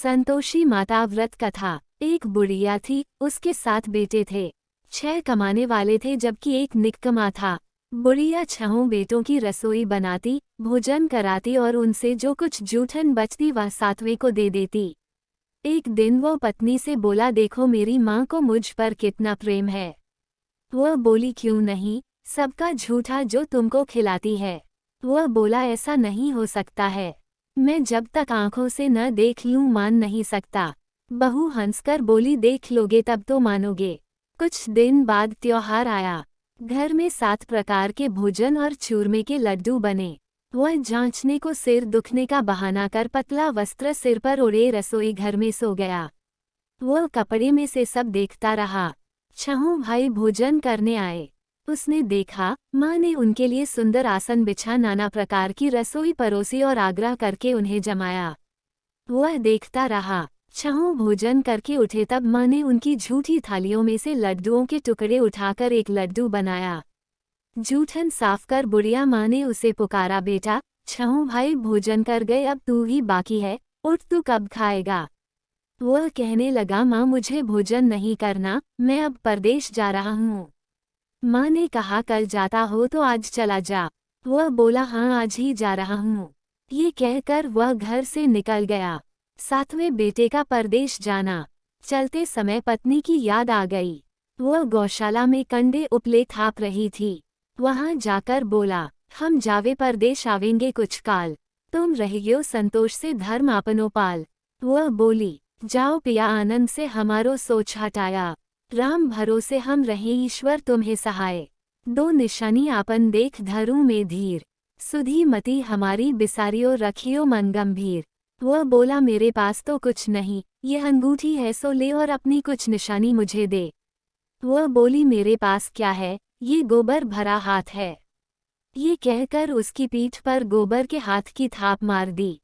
संतोषी माता व्रत कथा। एक बुढ़िया थी, उसके 7 बेटे थे। 6 कमाने वाले थे जबकि एक निकम्मा था। बुढ़िया 6 बेटों की रसोई बनाती, भोजन कराती और उनसे जो कुछ जूठन बचती वह 7वें को दे देती। एक दिन वो पत्नी से बोला, देखो मेरी माँ को मुझ पर कितना प्रेम है। वह बोली, क्यों नहीं, सबका झूठा जो तुमको खिलाती है। वह बोला, ऐसा नहीं हो सकता है, मैं जब तक आंखों से न देख लूं मान नहीं सकता। बहू हंसकर बोली, देख लोगे तब तो मानोगे। कुछ दिन बाद त्योहार आया। घर में 7 प्रकार के भोजन और चूरमे के लड्डू बने। वह जांचने को सिर दुखने का बहाना कर पतला वस्त्र सिर पर ओढ़े रसोई घर में सो गया। वह कपड़े में से सब देखता रहा। 6 भाई भोजन करने आए। उसने देखा, माँ ने उनके लिए सुंदर आसन बिछा नाना प्रकार की रसोई परोसी और आग्रह करके उन्हें जमाया। वह देखता रहा। 6 भोजन करके उठे तब माँ ने उनकी झूठी थालियों में से लड्डुओं के टुकड़े उठाकर एक लड्डू बनाया। जूठन साफ कर बुढ़िया माँ ने उसे पुकारा, बेटा 6 भाई भोजन कर गए, अब तू ही बाकी है, उठ तू कब खाएगा। वह कहने लगा, माँ मुझे भोजन नहीं करना, मैं अब परदेश जा रहा हूँ। माँ ने कहा, कल जाता हो तो आज चला जा। वह बोला, हाँ आज ही जा रहा हूँ। ये कहकर वह घर से निकल गया। 7वें बेटे का परदेश जाना। चलते समय पत्नी की याद आ गई। वह गौशाला में कंडे उपले थाप रही थी। वहां जाकर बोला, हम जावे परदेश आवेंगे कुछ काल, तुम रहियो संतोष से धर्म आपनो पाल। वह बोली, जाओ पिया आनंद से हमारो सोच हटाया, राम भरोसे हम रहे ईश्वर तुम्हें सहाय। 2 निशानी आपन देख धरूं में धीर, सुधी मति हमारी बिसारियो रखियो मन गंभीर। वह बोला, मेरे पास तो कुछ नहीं, ये अंगूठी है सो ले और अपनी कुछ निशानी मुझे दे। वह बोली, मेरे पास क्या है, ये गोबर भरा हाथ है। ये कहकर उसकी पीठ पर गोबर के हाथ की थाप मार दी।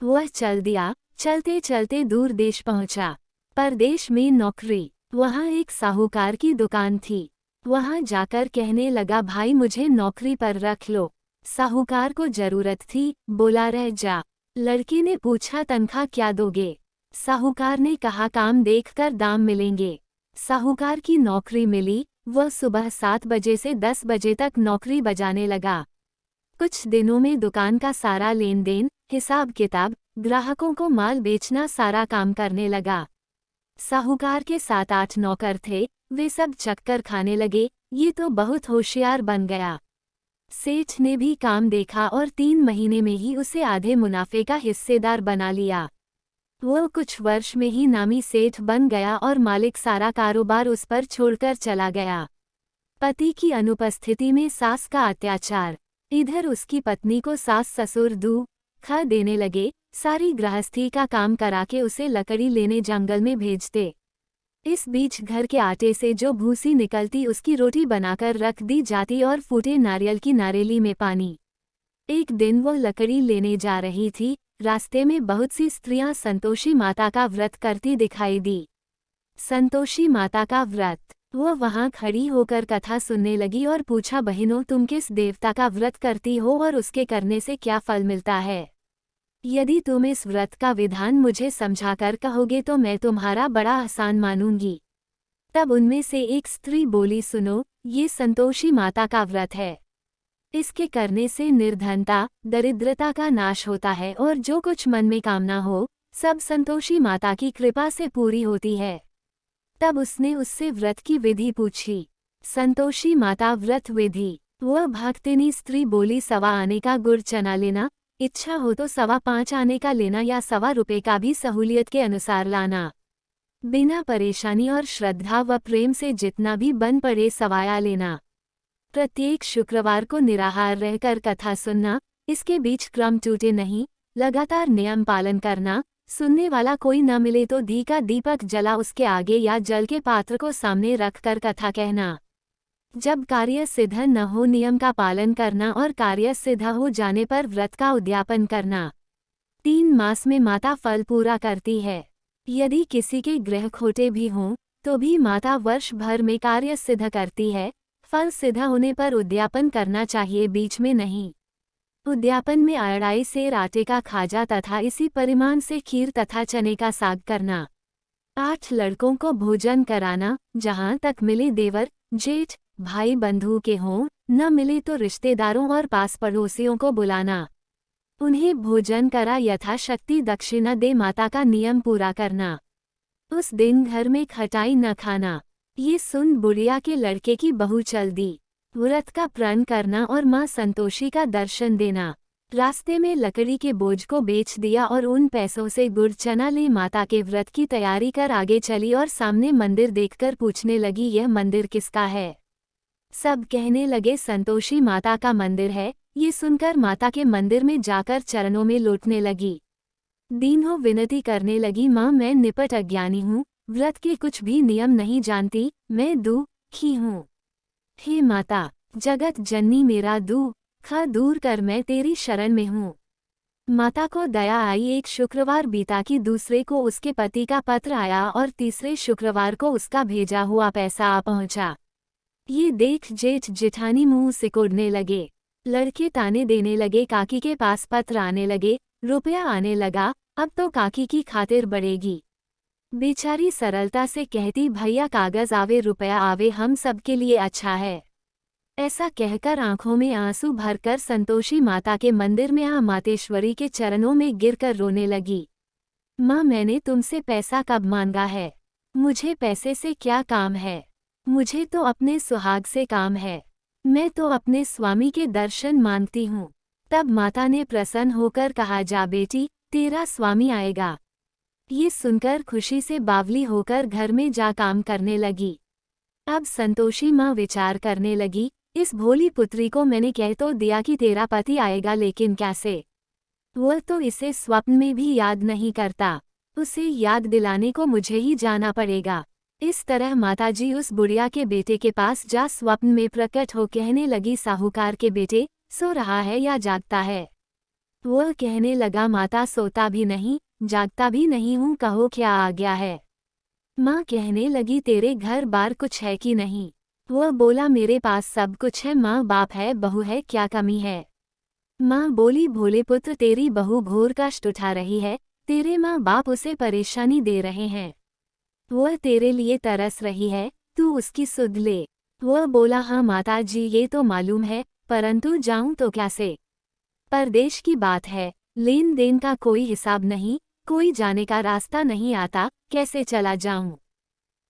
वह चल दिया। चलते चलते दूर देश पहुंचा। परदेश में नौकरी। वहां एक साहूकार की दुकान थी। वहां जाकर कहने लगा, भाई मुझे नौकरी पर रख लो। साहूकार को जरूरत थी, बोला, रह जा। लड़के ने पूछा, तनख्वाह क्या दोगे। साहूकार ने कहा, काम देखकर दाम मिलेंगे। साहूकार की नौकरी मिली। वह सुबह 7 बजे से 10 बजे तक नौकरी बजाने लगा। कुछ दिनों में दुकान का सारा लेन देन, हिसाब किताब, ग्राहकों को माल बेचना सारा काम करने लगा। साहूकार के 7-8 नौकर थे, वे सब चक्कर खाने लगे, ये तो बहुत होशियार बन गया। सेठ ने भी काम देखा और 3 महीने में ही उसे आधे मुनाफे का हिस्सेदार बना लिया। वह कुछ वर्ष में ही नामी सेठ बन गया और मालिक सारा कारोबार उस पर छोड़कर चला गया। पति की अनुपस्थिति में सास का अत्याचार। इधर उसकी पत्नी को सास ससुर दुख देने लगे, सारी गृहस्थी का काम करा के उसे लकड़ी लेने जंगल में भेजते। इस बीच घर के आटे से जो भूसी निकलती उसकी रोटी बनाकर रख दी जाती और फूटे नारियल की नारेली में पानी। एक दिन वह लकड़ी लेने जा रही थी। रास्ते में बहुत सी स्त्रियां संतोषी माता का व्रत करती दिखाई दी। संतोषी माता का व्रत। वह वहां खड़ी होकर कथा सुनने लगी और पूछा, बहनों तुम किस देवता का व्रत करती हो और उसके करने से क्या फल मिलता है। यदि तुम इस व्रत का विधान मुझे समझाकर कहोगे तो मैं तुम्हारा बड़ा आसान मानूंगी। तब उनमें से एक स्त्री बोली, सुनो, ये संतोषी माता का व्रत है। इसके करने से निर्धनता, दरिद्रता का नाश होता है और जो कुछ मन में कामना हो, सब संतोषी माता की कृपा से पूरी होती है। तब उसने उससे व्रत की विधि पूछी। संतोषी माता व्रत विधि। वह भक्तिनी स्त्री बोली, 1.25 आने का गुड़ चना लेना, इच्छा हो तो 5.25 आने का लेना या 1.25 रुपये का भी सहूलियत के अनुसार लाना। बिना परेशानी और श्रद्धा व प्रेम से जितना भी बन पड़े सवाया लेना। प्रत्येक शुक्रवार को निराहार रहकर कथा सुनना, इसके बीच क्रम टूटे नहीं, लगातार नियम पालन करना। सुनने वाला कोई न मिले तो घी का दीपक जला उसके आगे या जल के पात्र को सामने रखकर कथा कहना। जब कार्य सिद्ध न हो नियम का पालन करना और कार्य सिद्ध हो जाने पर व्रत का उद्यापन करना। 3 मास में माता फल पूरा करती है। यदि किसी के ग्रह खोटे भी हों तो भी माता वर्ष भर में कार्य सिद्ध करती है। फल सिद्ध होने पर उद्यापन करना चाहिए, बीच में नहीं। उद्यापन में अढ़ाई सेर आटे का खाजा तथा इसी परिमाण से खीर तथा चने का साग करना। 8 लड़कों को भोजन कराना, जहाँ तक मिले देवर जेठ भाई बंधु के हों, न मिले तो रिश्तेदारों और पास पड़ोसियों को बुलाना। उन्हें भोजन करा यथाशक्ति दक्षिणा दे माता का नियम पूरा करना। उस दिन घर में खटाई न खाना। ये सुन बुढ़िया के लड़के की बहू चल दी। व्रत का प्रण करना और माँ संतोषी का दर्शन देना। रास्ते में लकड़ी के बोझ को बेच दिया और उन पैसों से गुड़ चना ले माता के व्रत की तैयारी कर आगे चली और सामने मंदिर देखकर पूछने लगी, यह मंदिर किसका है? सब कहने लगे संतोषी माता का मंदिर है। ये सुनकर माता के मंदिर में जाकर चरणों में लौटने लगी। दीनों विनती करने लगी, माँ मैं निपट अज्ञानी हूँ, व्रत के कुछ भी नियम नहीं जानती, मैं दुखी हूँ। हे माता जगत जननी मेरा दुख दूर कर, मैं तेरी शरण में हूँ। माता को दया आई। एक शुक्रवार बीता कि दूसरे को उसके पति का पत्र आया और तीसरे शुक्रवार को उसका भेजा हुआ पैसा आ पहुँचा। ये देख जेठ जेठानी मुंह सिकोड़ने लगे। लड़के ताने देने लगे, काकी के पास पत्र आने लगे, रुपया आने लगा, अब तो काकी की खातिर बढ़ेगी। बेचारी सरलता से कहती, भैया कागज आवे रुपया आवे हम सबके लिए अच्छा है। ऐसा कहकर आंखों में आंसू भरकर संतोषी माता के मंदिर में मातेश्वरी के चरणों में गिरकर रोने लगी। माँ मैंने तुमसे पैसा कब मांगा है? मुझे पैसे से क्या काम है? मुझे तो अपने सुहाग से काम है। मैं तो अपने स्वामी के दर्शन मांगती हूँ। तब माता ने प्रसन्न होकर कहा, जा बेटी तेरा स्वामी आएगा। ये सुनकर खुशी से बावली होकर घर में जा काम करने लगी। अब संतोषी माँ विचार करने लगी, इस भोली पुत्री को मैंने कह तो दिया कि तेरा पति आएगा, लेकिन कैसे? वह तो इसे स्वप्न में भी याद नहीं करता। उसे याद दिलाने को मुझे ही जाना पड़ेगा। इस तरह माताजी उस बुढ़िया के बेटे के पास जा स्वप्न में प्रकट हो कहने लगी, साहूकार के बेटे सो रहा है या जागता है? वह कहने लगा, माता सोता भी नहीं जागता भी नहीं हूँ, कहो क्या आ गया है? माँ कहने लगी, तेरे घर बार कुछ है कि नहीं? वह बोला, मेरे पास सब कुछ है, माँ बाप है बहू है, क्या कमी है? माँ बोली, भोले पुत्र तेरी बहू घोर कष्ट उठा रही है, तेरे माँ बाप उसे परेशानी दे रहे हैं। वह तेरे लिए तरस रही है, तू उसकी सुध ले। वह बोला, हाँ माताजी ये तो मालूम है, परंतु जाऊं तो कैसे? परदेश की बात है, लेन देन का कोई हिसाब नहीं, कोई जाने का रास्ता नहीं आता, कैसे चला जाऊं?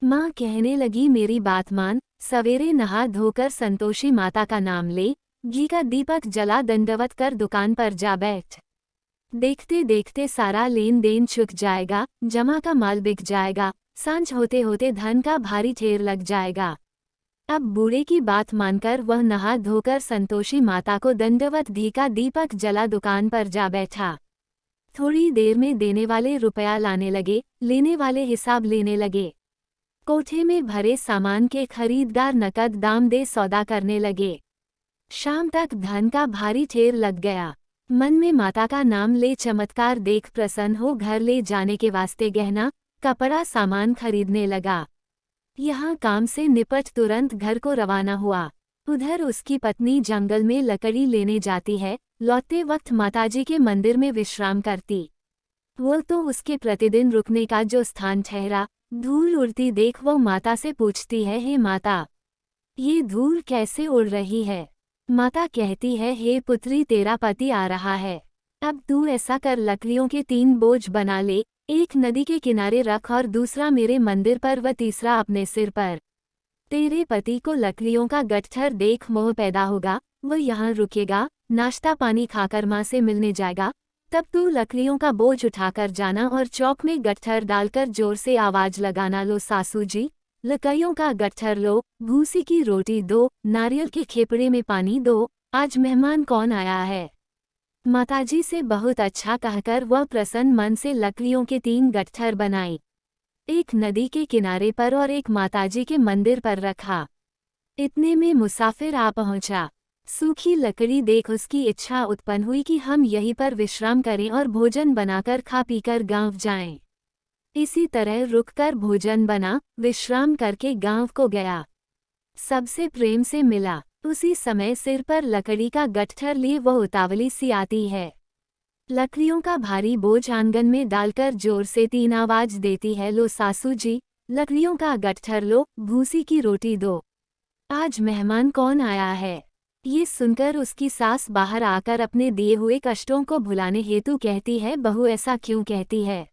माँ कहने लगी, मेरी बात मान, सवेरे नहा धोकर संतोषी माता का नाम ले, घी का दीपक जला दंडवत कर दुकान पर जा बैठ। देखते देखते सारा लेन देन चुक जाएगा, जमा का माल बिक जाएगा, सांझ होते होते धन का भारी ढेर लग जाएगा। अब बूढ़े की बात मानकर वह नहा धोकर संतोषी माता को दंडवत घी का दीपक जला दुकान पर जा बैठा। थोड़ी देर में देने वाले रुपया लाने लगे, लेने वाले हिसाब लेने लगे। कोठे में भरे सामान के खरीददार नकद दाम दे सौदा करने लगे। शाम तक धन का भारी ढेर लग गया। मन में माता का नाम ले चमत्कार देख प्रसन्न हो घर ले जाने के वास्ते गहना कपड़ा सामान खरीदने लगा। यहाँ काम से निपट तुरंत घर को रवाना हुआ। उधर उसकी पत्नी जंगल में लकड़ी लेने जाती है, लौटते वक्त माताजी के मंदिर में विश्राम करती। वो तो उसके प्रतिदिन रुकने का जो स्थान ठहरा, धूल उड़ती देख वो माता से पूछती है, हे माता ये धूल कैसे उड़ रही है? माता कहती है, हे पुत्री तेरा पति आ रहा है। अब तू ऐसा कर, लकड़ियों के 3 बोझ बना ले, एक नदी के किनारे रख और दूसरा मेरे मंदिर पर व तीसरा अपने सिर पर। तेरे पति को लकड़ियों का गट्ठर देख मोह पैदा होगा, वह यहाँ रुकेगा, नाश्ता पानी खाकर माँ से मिलने जाएगा। तब तू लकड़ियों का बोझ उठाकर जाना और चौक में गट्ठर डालकर जोर से आवाज लगाना, लो सासू जी लकड़ियों का गट्ठर लो, भूसी की रोटी दो, नारियल के खेपड़े में पानी दो, आज मेहमान कौन आया है? माताजी से बहुत अच्छा कहकर वह प्रसन्न मन से लकड़ियों के 3 गट्ठर बनाई, एक नदी के किनारे पर और एक माताजी के मंदिर पर रखा। इतने में मुसाफिर आ पहुंचा। सूखी लकड़ी देख उसकी इच्छा उत्पन्न हुई कि हम यहीं पर विश्राम करें और भोजन बनाकर खा पीकर गांव जाएं। इसी तरह रुककर भोजन बना, विश्राम करके गांव को गया। सबसे प्रेम से मिला, उसी समय सिर पर लकड़ी का गट्ठर लिए वह उतावली सी आती है। लकड़ियों का भारी बोझ आंगन में डालकर जोर से 3 आवाज देती है, लो सासू जी, लकड़ियों का गट्ठर लो, भूसी की रोटी दो। आज मेहमान कौन आया है? ये सुनकर उसकी सास बाहर आकर अपने दिए हुए कष्टों को भुलाने हेतु कहती है, बहू ऐसा क्यों कहती है?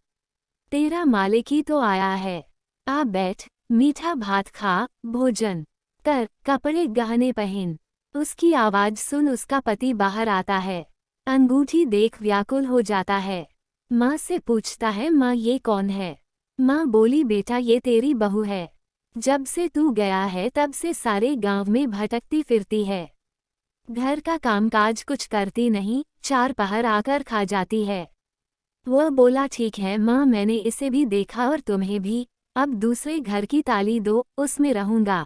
तेरा मालिक ही तो आया है। आ बैठ, मीठा भात खा, भोजन कर, कपड़े गहने पहन। उसकी आवाज सुन उसका पति बाहर आता है। अंगूठी देख व्याकुल हो जाता है। माँ से पूछता है, माँ ये कौन है? माँ बोली, बेटा ये तेरी बहू है। जब से तू गया है तब से सारे गांव में भटकती फिरती है। घर का कामकाज कुछ करती नहीं, 4 पहर आकर खा जाती है। वह बोला, ठीक है माँ, मैंने इसे भी देखा और तुम्हें भी। अब दूसरे घर की ताली दो, उसमें रहूंगा।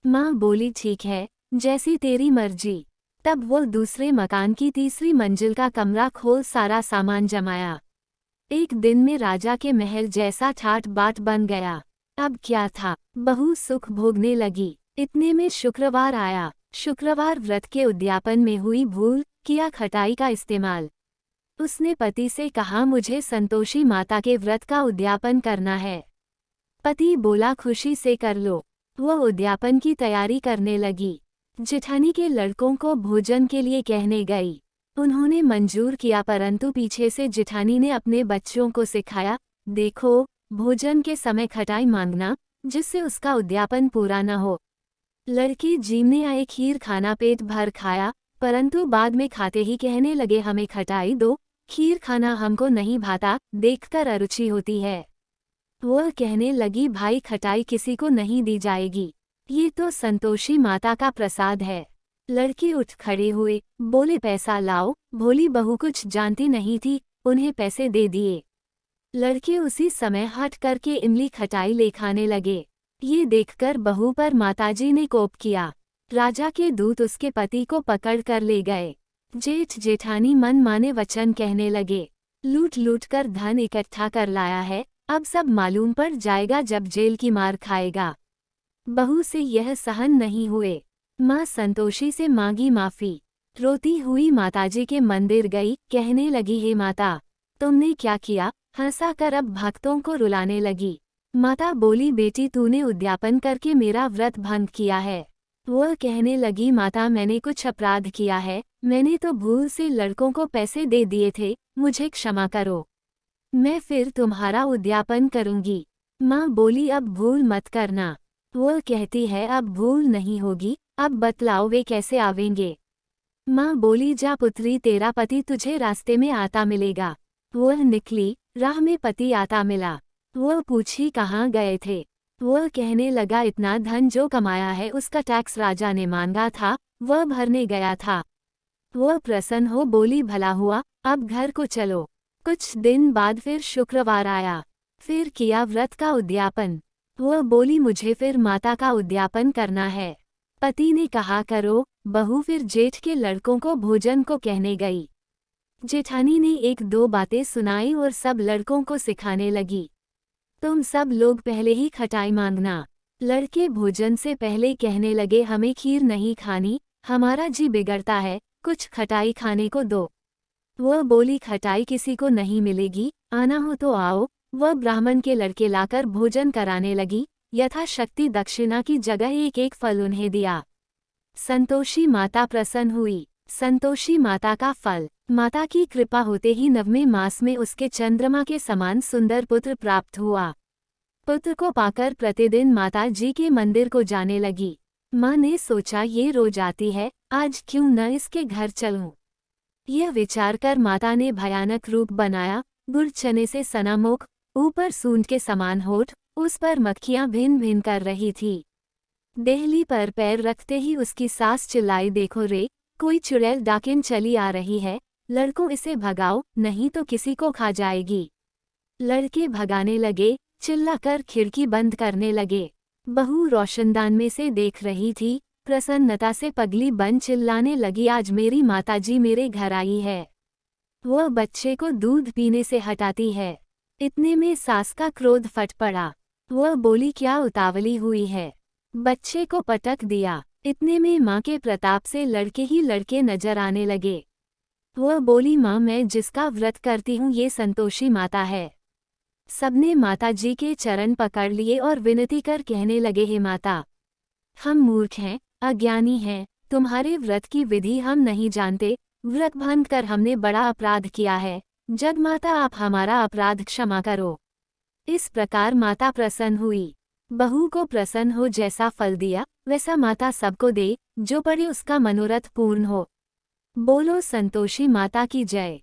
माँ बोली, ठीक है, जैसी तेरी मर्जी। तब वो दूसरे मकान की तीसरी मंजिल का कमरा खोल सारा सामान जमाया। एक दिन में राजा के महल जैसा ठाट बाट बन गया। अब क्या था, बहू सुख भोगने लगी। इतने में शुक्रवार आया। शुक्रवार व्रत के उद्यापन में हुई भूल, किया खटाई का इस्तेमाल। उसने पति से कहा, मुझे संतोषी माता के व्रत का उद्यापन करना है। पति बोला, खुशी से कर लो। वह उद्यापन की तैयारी करने लगी। जेठानी के लड़कों को भोजन के लिए कहने गई। उन्होंने मंजूर किया, परंतु पीछे से जेठानी ने अपने बच्चों को सिखाया, देखो, भोजन के समय खटाई मांगना, जिससे उसका उद्यापन पूरा न हो। लड़के जीमने आए खीर खाना पेट भर खाया, परंतु बाद में खाते ही कहने लगे, हमें खटाई दो, खीर खाना हमको नहीं भाता, देखकर अरुचि होती है। वह कहने लगी, भाई खटाई किसी को नहीं दी जाएगी, ये तो संतोषी माता का प्रसाद है। लड़के उठ खड़े हुए, बोले, पैसा लाओ। भोली बहू कुछ जानती नहीं थी, उन्हें पैसे दे दिए। लड़के उसी समय हट करके इमली खटाई ले खाने लगे। ये देखकर बहू पर माताजी ने कोप किया। राजा के दूत उसके पति को पकड़ कर ले गए। जेठ जेठानी मन माने वचन कहने लगे, लूट लूट कर धन इकट्ठा कर लाया है, अब सब मालूम पड़ जाएगा जब जेल की मार खाएगा। बहू से यह सहन नहीं हुए। माँ संतोषी से मांगी माफी। रोती हुई माताजी के मंदिर गई, कहने लगी, हे माता, तुमने क्या किया? हंसा कर अब भक्तों को रुलाने लगी। माता बोली, बेटी तूने उद्यापन करके मेरा व्रत भंग किया है। वह कहने लगी, माता मैंने कुछ अपराध किया है, मैंने तो भूल से लड़कों को पैसे दे दिए थे, मुझे क्षमा करो, मैं फिर तुम्हारा उद्यापन करूंगी। माँ बोली, अब भूल मत करना। वह कहती है, अब भूल नहीं होगी, अब बतलाओ वे कैसे आवेंगे? माँ बोली, जा पुत्री, तेरा पति तुझे रास्ते में आता मिलेगा। वह निकली, राह में पति आता मिला। वह पूछी, कहाँ गए थे? वह कहने लगा, इतना धन जो कमाया है उसका टैक्स राजा ने मांगा था, वह भरने गया था। वह प्रसन्न हो बोली, भला हुआ, अब घर को चलो। कुछ दिन बाद फिर शुक्रवार आया। फिर किया व्रत का उद्यापन। वह बोली, मुझे फिर माता का उद्यापन करना है। पति ने कहा, करो। बहू फिर जेठ के लड़कों को भोजन को कहने गई। जेठानी ने 1-2 बातें सुनाई और सब लड़कों को सिखाने लगी, तुम सब लोग पहले ही खटाई मांगना। लड़के भोजन से पहले कहने लगे, हमें खीर नहीं खानी, हमारा जी बिगड़ता है, कुछ खटाई खाने को दो। वह बोली, खटाई किसी को नहीं मिलेगी, आना हो तो आओ। वह ब्राह्मण के लड़के लाकर भोजन कराने लगी, यथाशक्ति दक्षिणा की जगह एक एक फल उन्हें दिया। संतोषी माता प्रसन्न हुई। संतोषी माता का फल, माता की कृपा होते ही 9वें मास में उसके चंद्रमा के समान सुंदर पुत्र प्राप्त हुआ। पुत्र को पाकर प्रतिदिन माता जी के मंदिर को जाने लगी। माँ ने सोचा, ये रोज आती है, आज क्यों न इसके घर चलूं। यह विचार कर माता ने भयानक रूप बनाया, गुड़ चने से सना मुख, ऊपर सूंड के समान होठ, उस पर मक्खियां भिन भिन कर रही थी। देहली पर पैर रखते ही उसकी सास चिल्लाई, देखो रे, कोई चुड़ैल डाकिन चली आ रही है, लड़कों इसे भगाओ, नहीं तो किसी को खा जाएगी। लड़के भगाने लगे, चिल्लाकर खिड़की बंद करने लगे। बहू रोशनदान में से देख रही थी, प्रसन्नता से पगली बन चिल्लाने लगी, आज मेरी माताजी मेरे घर आई है। वह बच्चे को दूध पीने से हटाती है। इतने में सास का क्रोध फट पड़ा। वह बोली, क्या उतावली हुई है? बच्चे को पटक दिया। इतने में माँ के प्रताप से लड़के ही लड़के नजर आने लगे। वह बोली, माँ, मैं जिसका व्रत करती हूँ ये संतोषी माता है। सबने माता जी के चरण पकड़ लिए और विनती कर कहने लगे, हे माता, हम मूर्ख हैं, अज्ञानी हैं, तुम्हारे व्रत की विधि हम नहीं जानते, व्रत भंग कर हमने बड़ा अपराध किया है, जगमाता आप हमारा अपराध क्षमा करो। इस प्रकार माता प्रसन्न हुई। बहू को प्रसन्न हो जैसा फल दिया वैसा माता सबको दे, जो पड़े उसका मनोरथ पूर्ण हो। बोलो संतोषी माता की जय।